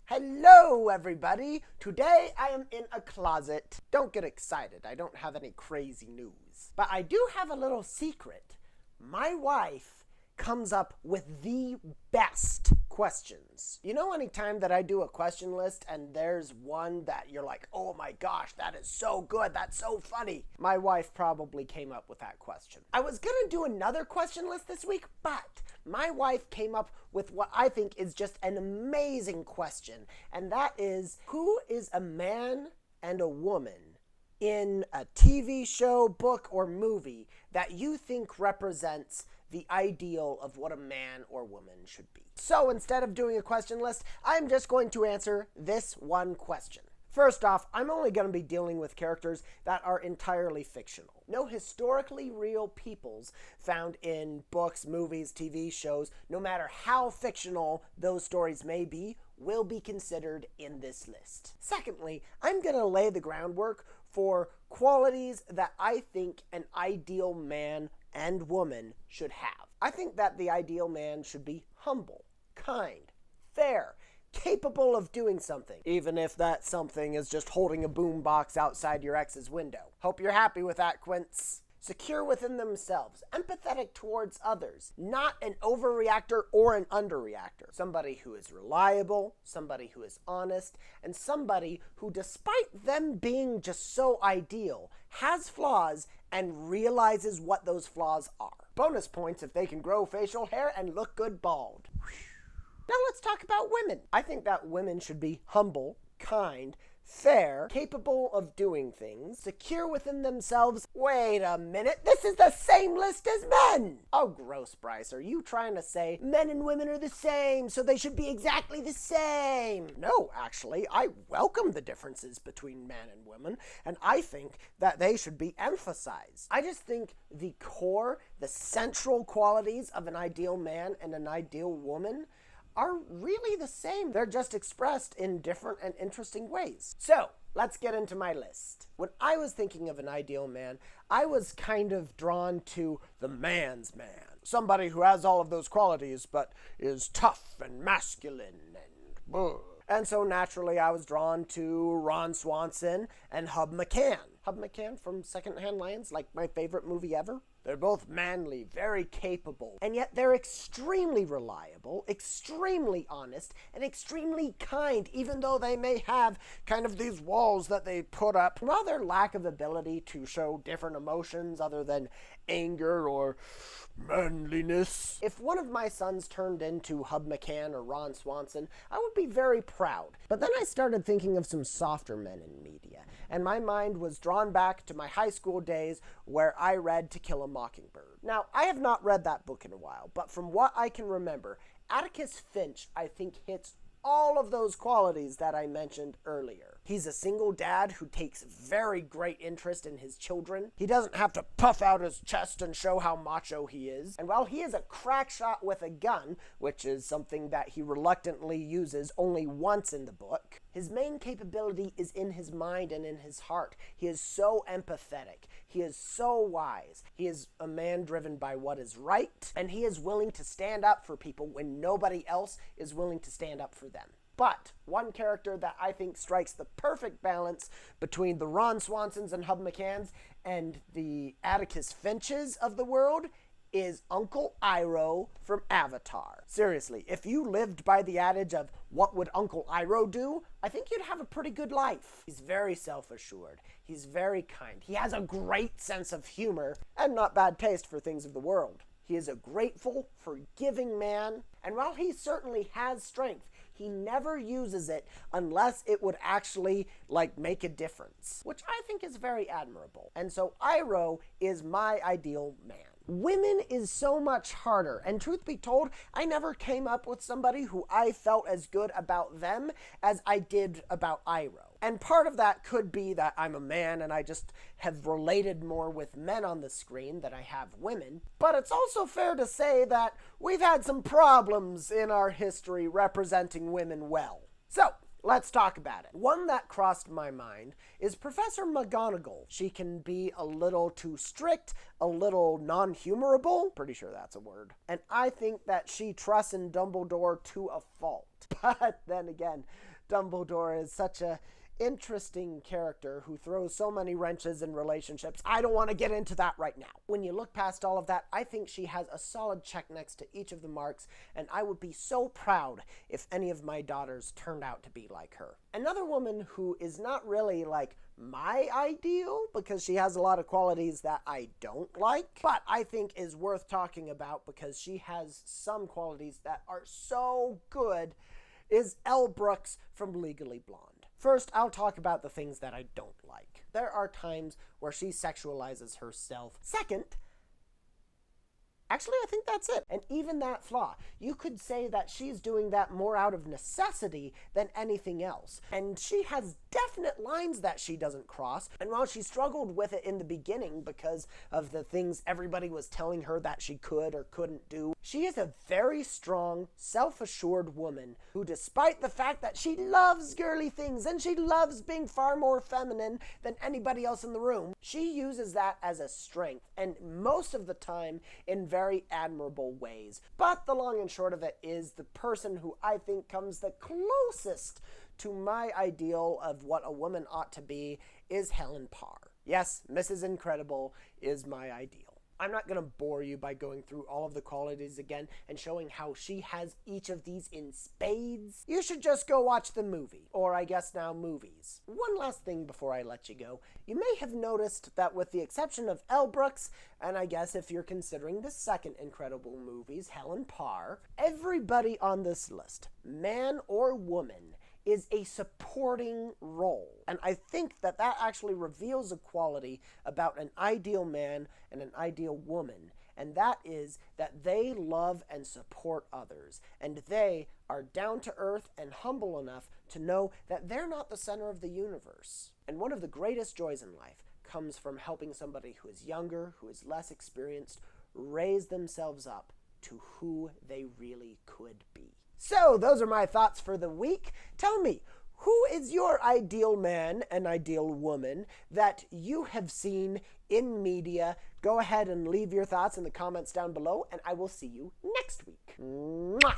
Hello, everybody. Today I am in a closet. Don't get excited. I don't have any crazy news. But I do have a little secret. My wife comes up with the best questions. You know, anytime that I do a question list and there's one that you're like, oh my gosh, that is so good, that's so funny. My wife probably came up with that question. I was gonna do another question list this week, but my wife came up with what I think is just an amazing question. And that is, who is a man and a woman in a TV show, book, or movie that you think represents the ideal of what a man or woman should be? So instead of doing a question list, I'm just going to answer this one question. First off, I'm only going to be dealing with characters that are entirely fictional. No historically real peoples found in books, movies, TV shows, no matter how fictional those stories may be, will be considered in this list. Secondly, I'm going to lay the groundwork for qualities that I think an ideal man and woman should have. I think that the ideal man should be humble, kind, fair, capable of doing something, even if that something is just holding a boombox outside your ex's window. Hope you're happy with that, Quince. Secure within themselves, empathetic towards others, not an overreactor or an underreactor. Somebody who is reliable, somebody who is honest, and somebody who, despite them being just so ideal, has flaws and realizes what those flaws are. Bonus points if they can grow facial hair and look good bald. Now let's talk about women. I think that women should be humble, kind, fair, capable of doing things, secure within themselves. Wait a minute, this is the same list as men! Oh, gross, Bryce. Are you trying to say men and women are the same, so they should be exactly the same? No, actually, I welcome the differences between men and women, and I think that they should be emphasized. I just think the core, the central qualities of an ideal man and an ideal woman are really the same. They're just expressed in different and interesting ways. So, let's get into my list. When I was thinking of an ideal man, I was kind of drawn to the man's man. Somebody who has all of those qualities, but is tough and masculine and And so naturally I was drawn to Ron Swanson and Hub McCann. Hub McCann from Secondhand Lions, like my favorite movie ever. They're both manly, very capable, and yet they're extremely reliable, extremely honest, and extremely kind, even though they may have kind of these walls that they put up. While their lack of ability to show different emotions other than anger or manliness. If one of my sons turned into Hub McCann or Ron Swanson, I would be very proud. But then I started thinking of some softer men in media, and my mind was drawn back to my high school days where I read To Kill a Mockingbird. Now, I have not read that book in a while, but from what I can remember, Atticus Finch, I think, hits all of those qualities that I mentioned earlier. He's a single dad who takes very great interest in his children. He doesn't have to puff out his chest and show how macho he is. And while he is a crack shot with a gun, which is something that he reluctantly uses only once in the book, his main capability is in his mind and in his heart. He is so empathetic. He is so wise. He is a man driven by what is right, and he is willing to stand up for people when nobody else is willing to stand up for them. But one character that I think strikes the perfect balance between the Ron Swansons and Hub McCanns and the Atticus Finches of the world is Uncle Iroh from Avatar. Seriously, if you lived by the adage of what would Uncle Iroh do, I think you'd have a pretty good life. He's very self-assured. He's very kind. He has a great sense of humor and not bad taste for things of the world. He is a grateful, forgiving man, and while he certainly has strength, he never uses it unless it would actually, make a difference, which I think is very admirable. And so Iroh is my ideal man. Women is so much harder, and truth be told, I never came up with somebody who I felt as good about them as I did about Iroh. And part of that could be that I'm a man and I just have related more with men on the screen than I have women. But it's also fair to say that we've had some problems in our history representing women well. So, let's talk about it. One that crossed my mind is Professor McGonagall. She can be a little too strict, a little non-humorable. Pretty sure that's a word. And I think that she trusts in Dumbledore to a fault. But then again, Dumbledore is such a interesting character who throws so many wrenches in relationships. I don't want to get into that right now. When you look past all of that, I think she has a solid check next to each of the marks, and I would be so proud if any of my daughters turned out to be like her. Another woman who is not really like my ideal, because she has a lot of qualities that I don't like, but I think is worth talking about because she has some qualities that are so good, is Elle Brooks from Legally Blonde. First, I'll talk about the things that I don't like. There are times where she sexualizes herself. Second, actually, I think that's it. And even that flaw, you could say that she's doing that more out of necessity than anything else. And she has definite lines that she doesn't cross. And while she struggled with it in the beginning because of the things everybody was telling her that she could or couldn't do, she is a very strong, self-assured woman who, despite the fact that she loves girly things and she loves being far more feminine than anybody else in the room, she uses that as a strength, and most of the time in very admirable ways. But the long and short of it is the person who I think comes the closest to my ideal of what a woman ought to be is Helen Parr. Yes, Mrs. Incredible is my ideal. I'm not going to bore you by going through all of the qualities again and showing how she has each of these in spades. You should just go watch the movie, or I guess now movies. One last thing before I let you go. You may have noticed that with the exception of Elle Brooks, and I guess if you're considering the second Incredible movies, Helen Parr, everybody on this list, man or woman, is a supporting role. And I think that that actually reveals a quality about an ideal man and an ideal woman. And that is that they love and support others. And they are down to earth and humble enough to know that they're not the center of the universe. And one of the greatest joys in life comes from helping somebody who is younger, who is less experienced, raise themselves up to who they really could be. So, those are my thoughts for the week. Tell me, who is your ideal man and ideal woman that you have seen in media? Go ahead and leave your thoughts in the comments down below, and I will see you next week. Mwah!